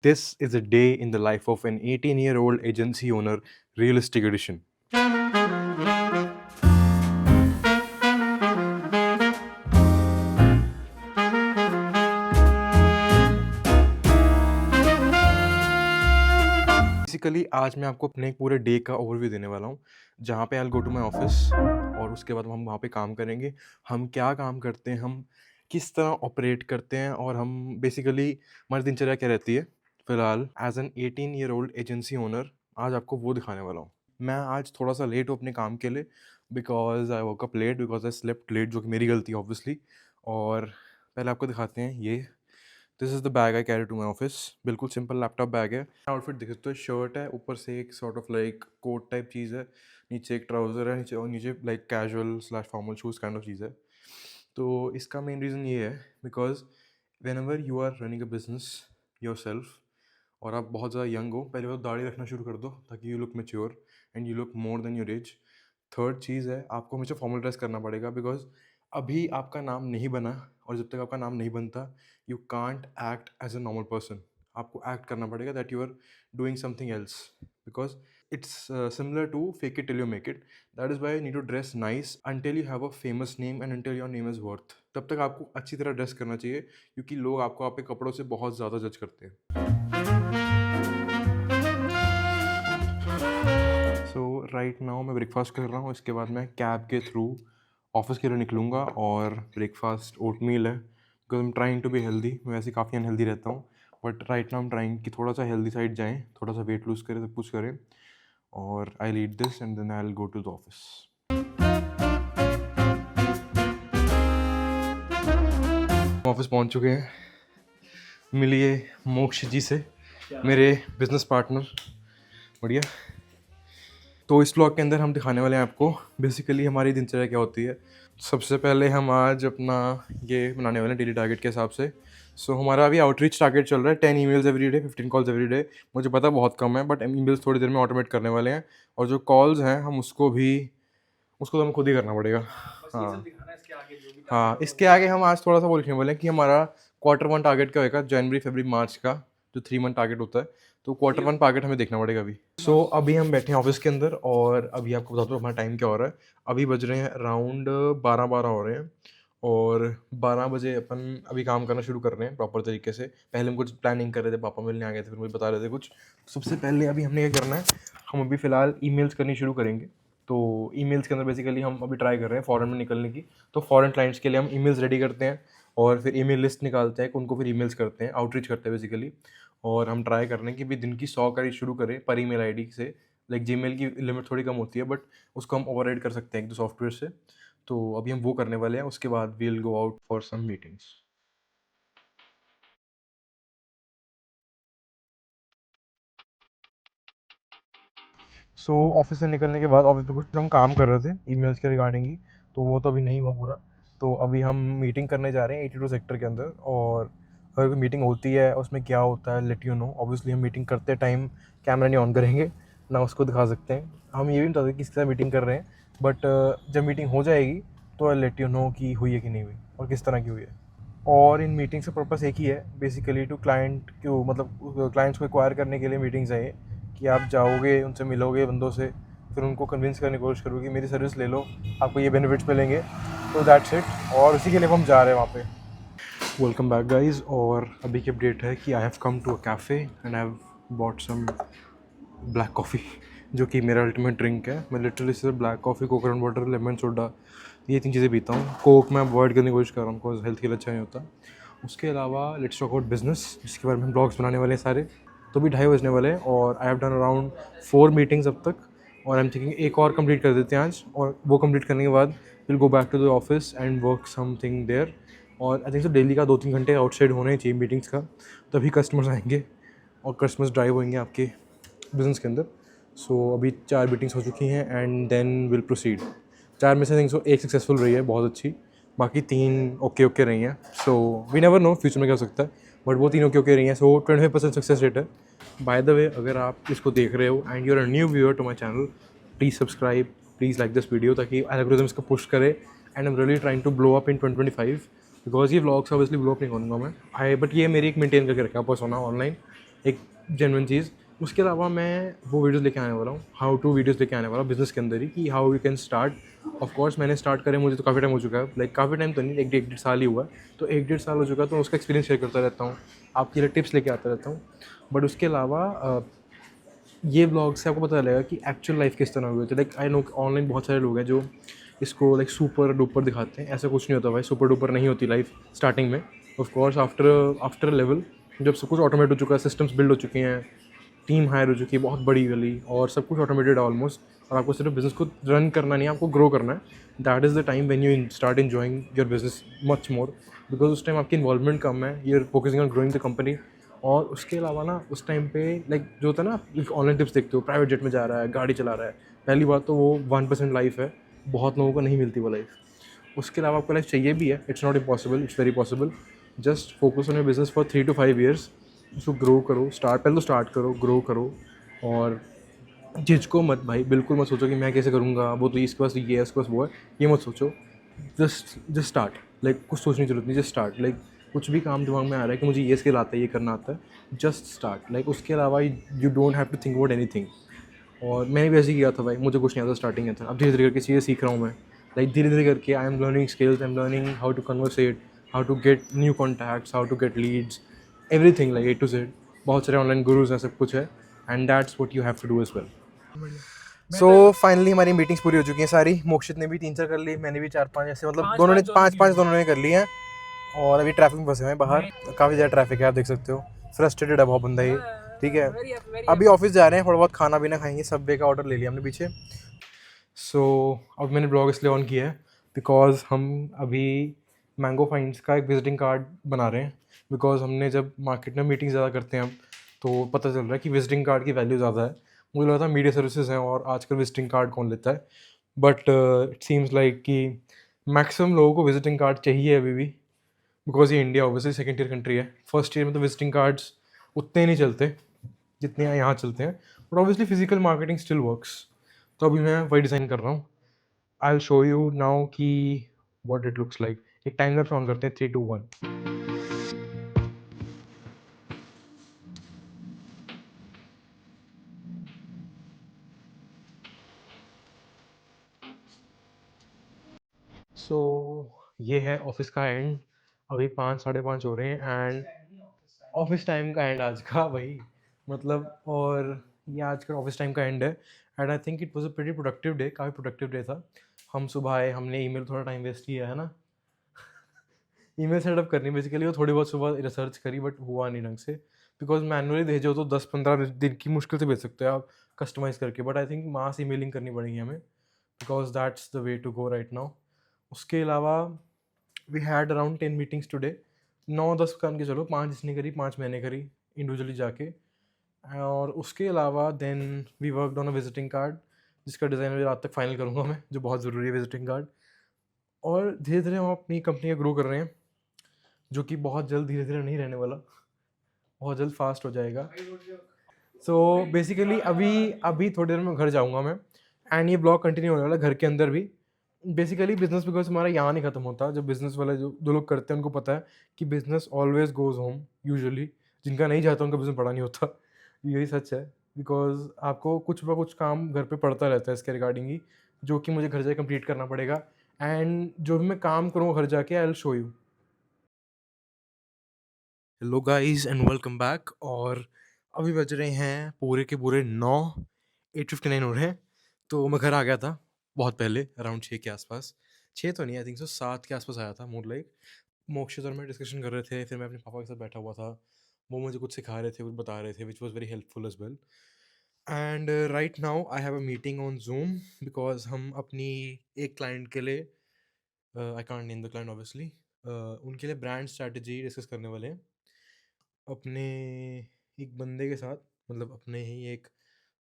This is a day in the life of an 18-year-old agency owner, realistic edition. Basically आज मैं आपको अपने पूरे डे का ओवरव्यू देने वाला हूँ, जहाँ पे I will go to my office और उसके बाद हम वहाँ पे काम करेंगे। हम क्या काम करते हैं, हम किस तरह ऑपरेट करते हैं और हम बेसिकली हमारी दिनचर्या क्या रहती है। फ़िलहाल as an 18 year old agency owner आज आपको वो दिखाने वाला हूँ। मैं आज थोड़ा-सा लेट हूँ अपने काम के लिए because I woke up late because I slept late, जो कि मेरी गलती है ऑब्वियसली। और पहले आपको दिखाते हैं ये, this is the bag I carry to my office. बिल्कुल सिंपल लैपटॉप बैग है। आउटफिट देख सकते हो, शर्ट है, ऊपर से एक sort of like coat type चीज़ है, नीचे एक ट्राउज़र है, नीचे और नीचे like casual slash formal shoes kind of चीज़ है। तो इसका मेन रीज़न ये है because whenever you are running a business yourself और आप बहुत ज़्यादा यंग हो, पहले तो दाढ़ी रखना शुरू कर दो ताकि you look mature and you look more than your age. Third चीज़ है, आपको हमेशा फॉर्मल ड्रेस करना पड़ेगा बिकॉज़ अभी आपका नाम नहीं बना और जब तक आपका नाम नहीं बनता, you can't act as a normal person. आपको एक्ट करना पड़ेगा that you are doing something else because it's similar to fake it till you make it. That is why you need to dress nice until you have a famous name and until your name is worth. तब तक आपको अच्छी तरह dress करना चाहिए क्योंकि लोग आपको आपके कपड़ों से बहुत ज़्यादा जज करते हैं। सो राइट नाउ मैं ब्रेकफास्ट कर रहा हूँ, इसके बाद मैं कैब के थ्रू ऑफिस के लिए निकलूँगा और ब्रेकफास्ट ओटमील है because I am trying to be healthy. मैं वैसे काफ़ी अनहेल्दी रहता हूँ but right now I am trying कि थोड़ा सा हेल्दी साइड जाएँ, थोड़ा सा वेट लूज़ करें, सब कुछ करें और I eat this and then I will go to the office. Office पहुँच चुके हैं, मिलिए मोक्ष जी से, मेरे बिजनेस पार्टनर। बढ़िया। तो इस ब्लॉग के अंदर हम दिखाने वाले हैं आपको बेसिकली हमारी दिनचर्या क्या होती है। सबसे पहले हम आज अपना ये बनाने वाले हैं डेली टारगेट के हिसाब से। सो हमारा अभी आउटरीच टारगेट चल रहा है 10 emails every day, 15 calls every day. मुझे पता बहुत कम है बट ईमेल्स थोड़ी देर में ऑटोमेट करने वाले हैं और जो कॉल्स हैं हम उसको तो हमें खुद ही करना पड़ेगा। हाँ हाँ, इसके आगे हम आज थोड़ा सा वो लिखने वाले हैं कि हमारा Q1 टारगेट क्या होगा, जनवरी फरवरी मार्च का जो 3 मंथ टारगेट होता है। तो Q1 टारगेट हमें देखना पड़ेगा अभी। सो अभी हम बैठे हैं ऑफिस के अंदर और अभी आपको बता दो हमारा टाइम क्या हो रहा है। अभी बज रहे हैं अराउंड 12 हो रहे हैं और 12 बजे अपन अभी काम करना शुरू कर रहे हैं प्रॉपर तरीके से। पहले हम कुछ प्लानिंग कर रहे थे, पापा मिलने आ गए थे, फिर मुझे बता रहे थे कुछ। सबसे पहले अभी हमने क्या करना है, हम अभी फ़िलहाल ईमेल्स करनी शुरू करेंगे। तो ईमेल्स के अंदर बेसिकली हम अभी ट्राई कर रहे हैं फॉरेन में निकलने की। तो फॉरेन क्लाइंट्स के लिए हम ईमेल्स रेडी करते हैं और फिर ईमेल लिस्ट निकालते हैं, उनको फिर ईमेल्स करते हैं, आउटरीच करते हैं बेसिकली। और हम ट्राई कर रहे हैं कि भी दिन की 100 का शुरू करें पर ईमेल आईडी से। लाइक जीमेल की लिमिट थोड़ी कम होती है बट उसको हम ओवरराइड कर सकते हैं एक दो सॉफ्टवेयर से। तो अभी हम वो करने वाले हैं, उसके बाद we will go out for some meetings. So office से निकलने के बाद ऑफिस पे कुछ हम काम कर रहे थे ईमेल्स के रिगार्डिंग ही, तो वो तो अभी नहीं हुआ पूरा। तो अभी हम मीटिंग करने जा रहे हैं 82 सेक्टर के अंदर और अगर कोई मीटिंग होती है उसमें क्या होता है लेट यू नो। ऑब्वियसली हम मीटिंग करते टाइम कैमरा नहीं ऑन करेंगे, ना उसको दिखा सकते हैं। हम ये भी बता सकते किस तरह मीटिंग कर रहे हैं बट जब मीटिंग हो जाएगी तो आई लेट यू नो कि हुई है कि नहीं हुई और किस तरह की हुई है। और इन मीटिंग्स का पर्पस एक ही है बेसिकली, टू क्लाइंट को मतलब क्लाइंट्स को एक्वायर करने के लिए मीटिंग्स है ये, कि आप जाओगे उनसे मिलोगे बंदों से, फिर उनको कन्विंस करने की कोशिश करोगे कि मेरी सर्विस ले लो, आपको ये बेनिफिट्स मिलेंगे। तो दैट्स इट और इसी के लिए हम जा रहे हैं वहाँ पे। Welcome back guys. और अभी की अपडेट है कि I have come to a cafe and I have bought some black coffee, जो कि मेरा अल्टीमेट ड्रिंक है। मैं लिटरली सिर्फ black coffee, coconut water, lemon soda, ये 3 चीज़ें पीता हूँ। कोक मैं अवॉइड करने की कोशिश कर रहा हूँ बिकॉज हेल्थ के लिए अच्छा नहीं होता। उसके अलावा लेट्स टॉक अबाउट बिजनेस, जिसके बारे में हम ब्लॉग्स बनाने वाले हैं सारे। तो भी 2:30 बजने वाले हैं और I have done around 4 meetings अब तक और आई एम थिंकिंग एक और कंप्लीट कर देते हैं आज, और वो कंप्लीट करने के बाद will go back to the office and work something there. और आई थिंक सो डेली का 2-3 घंटे आउटसाइड होने चाहिए मीटिंग्स का, तभी कस्टमर्स आएंगे और कस्टमर्स ड्राइव होंगे आपके बिज़नेस के अंदर। सो अभी 4 मीटिंग्स हो चुकी हैं एंड देन विल प्रोसीड। 4 में से आई थिंक सो 1 सक्सेसफुल रही है, बहुत अच्छी, बाकी 3 ओके रही हैं। So we never know future में क्या हो सकता है बट वो 3 ओके रही हैं। सो 25% सक्सेस रेट है। बाय द वे, अगर आप इसको देख रहे हो and you are a new viewer to my channel, please subscribe, please like this video ताकि एल्गोरिथम इसको पुश करे। And I am really trying to blow up in 2025 because ये व्लॉग्स ऑब्वियसली ब्लो अप नहीं करूँगा मैं, but ये मेरी एक मेंटेन करके रखा पर्सोना ऑनलाइन। एक जेन्युइन चीज़। उसके अलावा मैं वो वीडियोज़ लेके आने वाला हूँ, हाउ टू वीडियोज़ लेके आने वाला हूँ बिज़नेस के अंदर ही, कि how you can start. Of course मैंने स्टार्ट करे, मुझे तो काफ़ी टाइम हो चुका है, लाइक काफ़ी टाइम तो नहीं, एक डेढ़ साल ही हुआ है। तो 1 डेढ़ साल हो चुका है, तो उसका एक्सपीरियंस शेयर करता रहता हूँ, आपके लिए टिप्स लेके आता रहता हूँ। बट उसके अलावा ये व्लॉग से आपको पता चलेगा कि एक्चुअल लाइफ किस तरह हुई होती है। लाइक आई नो ऑनलाइन बहुत सारे लोग हैं जो इसको लाइक सुपर डुपर दिखाते हैं, ऐसा कुछ नहीं होता भाई, सुपर डुपर नहीं होती लाइफ स्टार्टिंग में। Of course after after level, जब सब कुछ ऑटोमेट हो चुका है, सिस्टम्स बिल्ड हो चुके हैं, टीम हायर हो चुकी है बहुत बड़ी वाली, और सब कुछ ऑटोमेटेड है ऑलमोस्ट, और आपको सिर्फ बिजनेस को रन करना नहीं है, आपको ग्रो करना है। That is the time when you start enjoying your business much more, because उस टाइम आपकी इन्वॉल्वमेंट कम है, you are focusing on growing the company. और उसके अलावा ना उस टाइम पे लाइक जो होता है ना, आप ऑनलाइन टिप्स देखते हो, प्राइवेट जेट में जा रहा है, गाड़ी चला रहा है, पहली बात तो वो 1% लाइफ है, बहुत लोगों को नहीं मिलती वो लाइफ। उसके अलावा आपको लाइफ चाहिए भी है, it's not impossible, it's very possible. Just focus on your business for 3 to 5 years, उसको ग्रो करो, पहले तो स्टार्ट करो, ग्रो करो। और झिझको मत भाई, बिल्कुल मत सोचो कि मैं कैसे करूँगा, वो तो इसके पास ये है, उसके पास वो है, ये मत सोचो। जस्ट स्टार्ट, लाइक कुछ सोचने की जरूरत नहीं, जस्ट स्टार्ट। लाइक कुछ भी काम दिमाग में आ रहा है कि मुझे ये स्किल आता है, ये करना आता है, जस्ट स्टार्ट। लाइक उसके अलावा you don't have to think about anything. और मैंने भी ऐसे ही किया था भाई, मुझे कुछ नहीं आता स्टार्टिंग में था, अब धीरे धीरे करके चीज़ें सीख रहा हूँ मैं। लाइक धीरे धीरे करके I am learning skills, I am learning how to conversate, how to get new contacts, how to get leads, everything like A to Z। बहुत सारे ऑनलाइन गुरुज हैं, सब कुछ है, and that's what you have to do as well. So finally हमारी meetings पूरी हो चुकी हैं सारी, मोक्षित ने भी 3 4 कर ली, मैंने भी 4 5, ऐसे मतलब दोनों ने 5 5 दोनों ने कर ली हैं। और अभी ट्रैफिक में फंसे हुए हैं बाहर, काफ़ी ज़्यादा ट्रैफिक है, आप देख सकते हो, फ्रस्ट्रेटेड है बहुत बंदा ये। ठीक है, अभी ऑफिस जा रहे हैं, थोड़ा बहुत खाना पीना खाएंगे, सबवे का ऑर्डर ले लिया हमने पीछे। सो अब मैंने ब्लॉग इसलिए ऑन किया है बिकॉज हम अभी मैंगो फाइंड्स का एक विजिटिंग कार्ड बना रहे हैं। बिकॉज हमने जब मार्केट में मीटिंग ज़्यादा करते हैं हम, तो पता चल रहा है कि विजिटिंग कार्ड की वैल्यू ज़्यादा है। मुझे लगा था मीडिया सर्विसेज हैं और आजकल विजिटिंग कार्ड कौन लेता है, बट इट सीम्स लाइक कि मैक्सिमम लोगों को विजिटिंग कार्ड चाहिए अभी भी, बिकॉज ये India obviously second year country है। फर्स्ट ईयर में तो विजिटिंग कार्ड्स उतने नहीं चलते जितने यहाँ चलते हैं, but obviously physical marketing still works. तो अभी मैं वही डिज़ाइन कर रहा हूँ। I will show you now कि व्हाट इट लुक्स लाइक। एक टाइम लैप्स ऑन करते हैं, 3 2 1। सो ये है ऑफिस का एंड, अभी 5 साढ़े 5 हो रहे हैं, एंड ऑफिस टाइम का एंड आज का भाई, मतलब। और ये आज का ऑफिस टाइम का एंड है, and I think it was a pretty productive day, काफ़ी प्रोडक्टिव डे था। हम सुबह आए, हमने ईमेल थोड़ा टाइम वेस्ट किया है ना, ईमेल सेटअप करनी बेसिकली, वो थोड़ी बहुत सुबह रिसर्च करी, बट हुआ नहीं ढंग से। बिकॉज मैनुअली भेजो तो 10 15 दिन की मुश्किल से भेज सकते हो आप कस्टमाइज़ करके, but I think mass emailing करनी पड़ेगी हमें, because that's the way to go right now. उसके अलावा we had around 10 meetings today, 9 10 काम के, चलो 5 इसने करी, 5 मैंने करी इंडिविजुअली जाके। और उसके अलावा then we worked on a visiting card, जिसका डिज़ाइन अभी रात तक फाइनल करूँगा मैं, जो बहुत ज़रूरी है विजिटिंग कार्ड। और धीरे धीरे हम अपनी कंपनी का ग्रो कर रहे हैं, जो कि बहुत जल्द धीरे धीरे नहीं रहने वाला, बहुत जल्द फास्ट हो जाएगा। सो बेसिकली अभी अभी थोड़ी देर में घर जाऊंगा मैं, एंड ये ब्लॉग कंटिन्यू होने वाला है घर के अंदर भी। बेसिकली बिजनेस बिकॉज हमारा यहाँ नहीं खत्म होता, जब बिजनेस वाले जो लोग करते हैं उनको पता है कि business always goes home usually, जिनका नहीं जाता उनका बिजनेस बड़ा नहीं होता, यही सच है। बिकॉज आपको कुछ ना कुछ काम घर पे पड़ता रहता है इसके रिगार्डिंग ही, जो कि मुझे घर जाके कंप्लीट करना पड़ेगा, एंड जो भी मैं काम करूँगा घर जाके, I will show you. Hello guys and welcome back. और अभी बज रहे हैं पूरे के पूरे 9, 8:59 हो रहे हैं। तो मैं घर आ गया था बहुत पहले, अराउंड 6 के आसपास। 6 तो नहीं, आई थिंक सो 7 के आसपास आया था, मोर लाइक। मोक्षित और मैं डिस्कशन कर रहे थे, फिर मैं अपने पापा के साथ बैठा हुआ था, वो मुझे कुछ सिखा रहे थे, कुछ बता रहे थे, which was very helpful as well. And right now I have a meeting on Zoom, because हम अपनी एक क्लाइंट के लिए, I can't name the client obviously, उनके लिए ब्रांड स्ट्रैटेजी डिस्कस करने वाले हैं अपने एक बंदे के साथ, मतलब अपने ही एक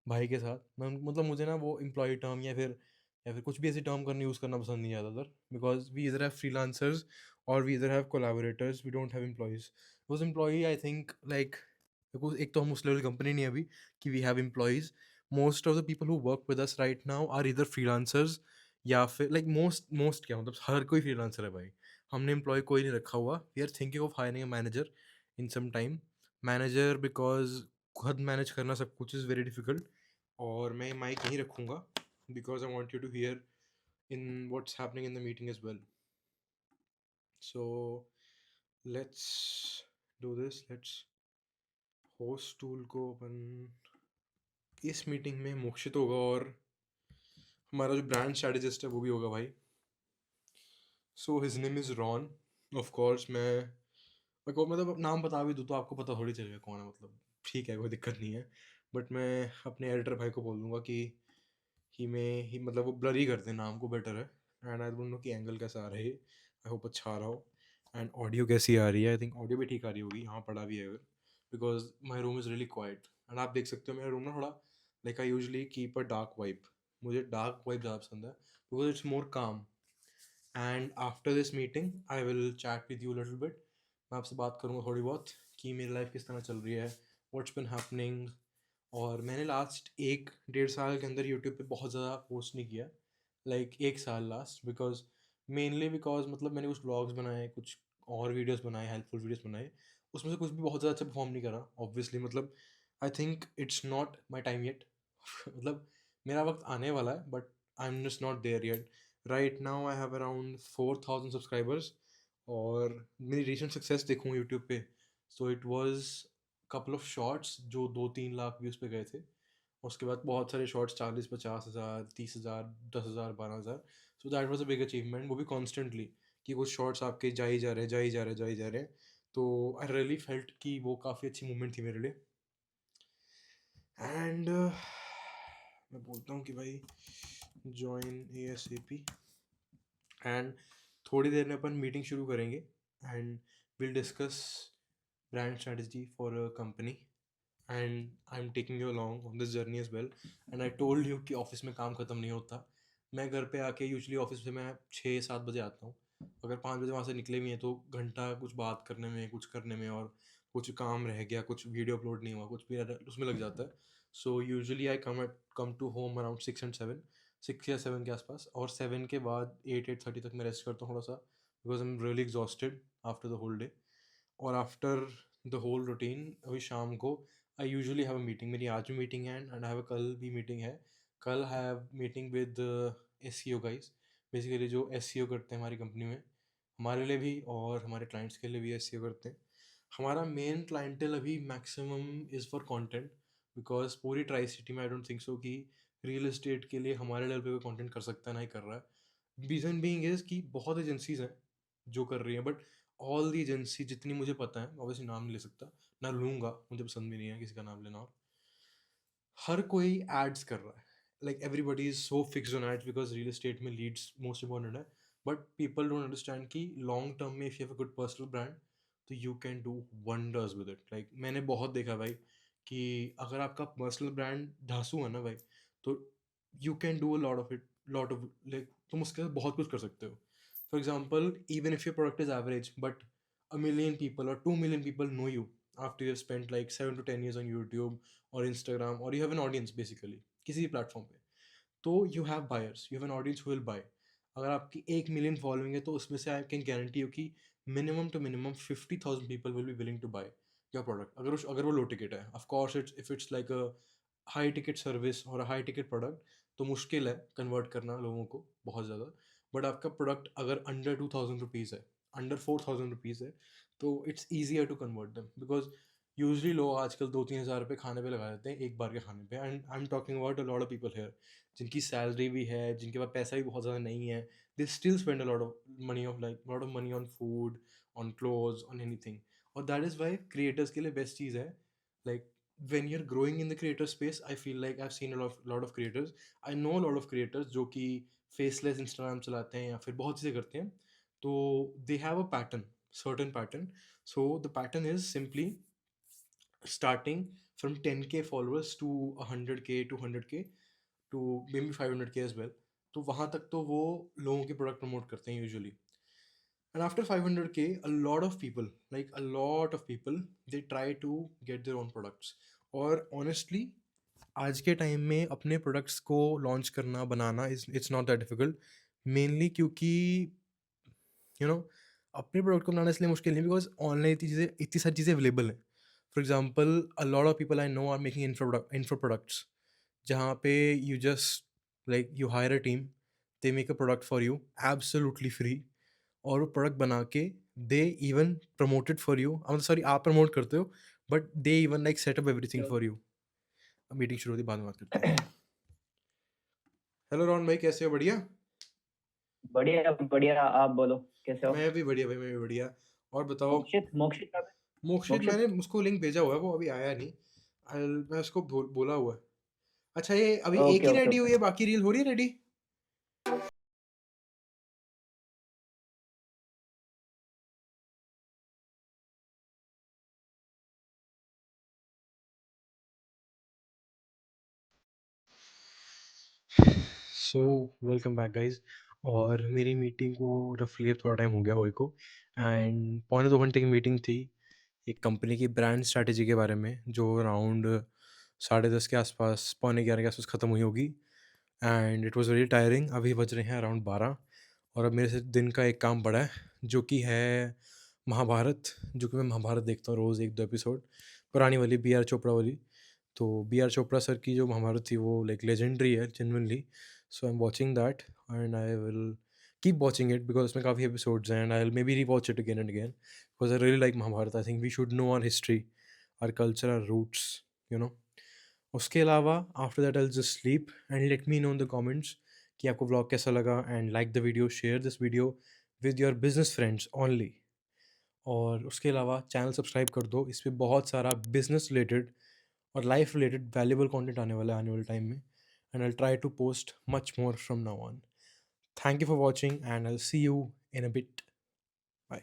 भाई के साथ। मैं मतलब मुझे ना वो एम्प्लॉय टर्म या फिर कुछ भी ऐसी टर्म करनी यूज़ करना पसंद नहीं ज़्यादातर, बिकॉज वी इधर हैव फ्रीलांसर्स और वी इधर have collaborators, we don't have employees. उस एम्प्लॉई आई थिंक लाइक, एक तो हम उस लेवल कंपनी नहीं है अभी कि we have employees. Most of the people who work with us right now are इधर फ्रीलांसर्स, या फिर लाइक मोस्ट मोस्ट क्या मतलब हर कोई फ्रीलांसर है भाई। हमने एम्प्लॉय कोई नहीं रखा हुआ, we are thinking of hiring a manager in some time. Manager because खुद मैनेज करना सब कुछ इज़ वेरी डिफ़िकल्ट। और मैं माइक यहीं रखूँगा because I want you to hear in what's happening in the meeting as well. So let's do this, let's host tool को open. इस मीटिंग में मोक्षित होगा और हमारा जो ब्रांड स्ट्रैटेजिस्ट है वो भी होगा भाई। So his name is Ron. Of course मैं को मतलब नाम बता भी दूँ तो आपको पता थोड़ी चलेगा कौन है, मतलब ठीक है, कोई दिक्कत नहीं है। बट मैं अपने एडिटर भाई को बोल दूंगा कि ही मतलब वो ब्लर ही कर दे नाम को, बेटर है। एंड आई डोंट नो कि एंगल कैसा आ रहा है, आई होप अच्छा आ रहा हो। एंड ऑडियो कैसी आ रही है, आई थिंक ऑडियो भी ठीक आ रही होगी, यहाँ पड़ा भी है अगर, because my room is really quite. And आप देख सकते हो मेरा रूम ना थोड़ा like I usually keep a dark vibe. मुझे डार्क वाइब ज़्यादा पसंद है बिकॉज इट्स मोर काम। And after this meeting I will chat with you little bit. मैं आपसे बात करूँगा थोड़ी बहुत कि मेरी लाइफ किस तरह चल रही है, व्हाट्स बिन हैपनिंग। और मैंने लास्ट 1 डेढ़ साल के अंदर यूट्यूब पे बहुत ज़्यादा पोस्ट नहीं किया, लाइक 1 साल लास्ट, बिकॉज मेनली बिकॉज मतलब मैंने कुछ ब्लॉग्स बनाए, कुछ और वीडियोस बनाए, हेल्पफुल वीडियोस बनाए, उसमें से कुछ भी बहुत ज़्यादा अच्छा परफॉर्म नहीं करा ऑब्वियसली। मतलब I think it's not my time yet. मतलब मेरा वक्त आने वाला है but I am just not there yet. Right now I have around 4,000 subscribers. और मेरी रिसेंट सक्सेस देखूँ यूट्यूब पे, so it was couple of shorts जो 2-3 लाख व्यूज़ पे गए थे। उसके बाद बहुत सारे शॉर्ट्स 40-50 हज़ार, 30 हज़ार, 10 हज़ार, 12 हज़ार। So that was a big achievement, वो भी कॉन्स्टेंटली, कि कुछ शॉर्ट्स आपके जा ही जा रहे हैं, जा ही जा रहे हैं, जा ही जा रहे हैं। तो आई रियली फेल्ट कि वो काफ़ी अच्छी मूवमेंट थी मेरे लिए। एंड मैं बोलता हूँ कि भाई ज्वाइन ASAP। एंड थोड़ी देर में अपन मीटिंग शुरू करेंगे and will discuss brand strategy for a company. And I am taking you along on this journey as well. And I told you कि ऑफिस में काम ख़त्म नहीं होता। मैं घर पे आके यूजली ऑफिस से मैं 6-7 बजे आता हूँ। अगर 5 बजे वहाँ से निकले भी हैं तो घंटा कुछ बात करने में, कुछ करने में, और कुछ काम रह गया, कुछ वीडियो अपलोड नहीं हुआ, कुछ भी उसमें लग जाता है। So usually I come to home around 6 and 7, 6 या 7 के आसपास। और 7 के बाद 8-8:30 तक मैं रेस्ट करता हूँ थोड़ा सा, because I am really exhausted after the whole day. और आफ्टर द होल रूटीन अभी शाम को I usually have a meeting. मेरी आज भी मीटिंग है एंड आई हैव कल भी मीटिंग है। कल have meeting with SEO guys, basically जो SEO करते हैं हमारी कंपनी में, हमारे लिए भी और हमारे क्लाइंट्स के लिए भी SEO करते हैं। हमारा मेन क्लाइंटेल अभी maximum is for content, because पूरी ट्राई सिटी में आई डोंट थिंक सो कि रियल एस्टेट के लिए हमारे लेवल पे कोई कंटेंट कर सकता है, ना ही कर रहा है। रीज़न बीइंग इज़ कि बहुत एजेंसीज हैं जो कर रही हैं, बट ऑल दी एजेंसी जितनी मुझे पता है, ऑब्वियसली नाम नहीं ले सकता, ना लूँगा, मुझे पसंद भी नहीं है किसी का नाम लेना। और हर कोई एड्स कर रहा है, like everybody is so fixed on ads because real estate में लीड्स मोस्ट इंपॉर्टेंट है। बट पीपल डोंट अंडरस्टैंड कि लॉन्ग टर्म में if you have a good personal brand तो you can do wonders with it. Like मैंने बहुत देखा भाई कि अगर आपका पर्सनल ब्रांड धांसू है ना भाई, तो you can do a lot of it, lot of like तुम उसके साथ बहुत कुछ कर सकते हो। For example, even if your product is average but a million people or 2 million people know you after you have spent like 7 to 10 years on YouTube or Instagram, or you have an audience basically किसी भी platform पे, तो you have buyers, you have an audience who will buy. अगर आपकी 1 million following है तो उसमें से आई कैन गारंटी यू कि minimum to minimum 50,000 people will be willing to buy your product. अगर वो लो टिकट है, of course it's if it's like a high ticket service और हाई टिकट प्रोडक्ट तो मुश्किल है कन्वर्ट करना लोगों को बहुत ज़्यादा। बट आपका प्रोडक्ट अगर अंडर 2,000 रुपीज़ है, अंडर 4,000 रुपीज़ है, तो इट्स ईजियर टू कन्वर्ट दम, बिकॉज यूजली लोग आजकल 2-3 हज़ार रुपये खाने पे लगा देते हैं एक बार के खाने पे। And I am talking about a lot of people here जिनकी सैलरी भी है, जिनके पास पैसा भी बहुत ज़्यादा नहीं है, they still spend a lot of money of like lot of money on food, on clothes, on anything. और दैट इज़ वाई क्रिएटर्स के लिए बेस्ट चीज़ है। Like when you're growing in the creator space, I feel like I've seen a lot of creators, I know a lot of creators जो कि faceless Instagram चलाते हैं या फिर बहुत चीज़ें करते हैं। तो they have a pattern, certain pattern. So the pattern is simply starting from 10K followers to 100K, 200K to maybe 500K as well। तो वहाँ तक तो वो लोगों के प्रोडक्ट प्रमोट करते हैं usually. And after 500K, a lot of people, like a lot of people, they try to get their own products। और honestly आज के टाइम में अपने प्रोडक्ट्स को लॉन्च करना, बनाना it's not that difficult. Mainly क्योंकि यू नो अपने प्रोडक्ट को बनाना इसलिए मुश्किल नहीं बिकॉज ऑनलाइन इतनी सारी चीज़ें अवेलेबल हैं। For example a lot of people I know are making info products जहाँ पे you just like you hire a team, they make a product for you absolutely free, और वो प्रोडक्ट बना के दे even promoted for you, sorry आप promote करते हो, but they even like set up everything Sure. For you. Meeting शुरू होती है, बाद में बात करते हैं। हेलो रोहन भाई, कैसे हो? बढ़िया। बढ़िया बढ़िया, आप बोलो कैसे हो? मैं भी बढ़िया भाई, मैं भी बढ़िया। और बताओ। मोक्षित मोक्षित कब है? मोक्षित मैंने मोक्षित। उसको लिंक भेजा हुआ है, वो अभी आया नहीं। मैं उसको बोला हुआ है। अच्छा, ये अभी एक ओके ही ओके रेडी हुई ओके। है, बाकी रील हो रही है ready? So welcome back guys. और मेरी मीटिंग को रफली थोड़ा टाइम हो गया हुए को, एंड 1.25 घंटे की मीटिंग थी एक कंपनी की ब्रांड स्ट्रैटेजी के बारे में, जो अराउंड 10:30 के आसपास, 11:45 के आसपास ख़त्म हुई होगी। And it was very tiring. अभी बज रहे हैं अराउंड 12, और अब मेरे से दिन का एक काम पड़ा है, जो कि है महाभारत। जो कि मैं महाभारत देखता हूँ रोज़ 1-2 एपिसोड, पुरानी वाली बी आर चोपड़ा वाली। तो बी आर चोपड़ा सर की जो महाभारत थी वो लाइक लेजेंडरी है genuinely. So I am watching that, and I will keep watching it because उसमें काफ़ी एपिसोड्स हैं, and I will maybe rewatch it again and again because I really like Mahabharat. I think we should know our history, our culture, our roots, you know. उसके अलावा after that I will just sleep, and let me know in the comments कि आपको vlog कैसा लगा, and like the video, share this video with your business friends only. और उसके अलावा channel subscribe कर दो, इस पे बहुत सारा बिजनेस रिलेटेड और लाइफ रिलेटेड वैल्यूबल कंटेंट आने वाला है आने वाले टाइम में, and I try to post much more from now on. Thank you for watching, and I see you in a bit. Bye.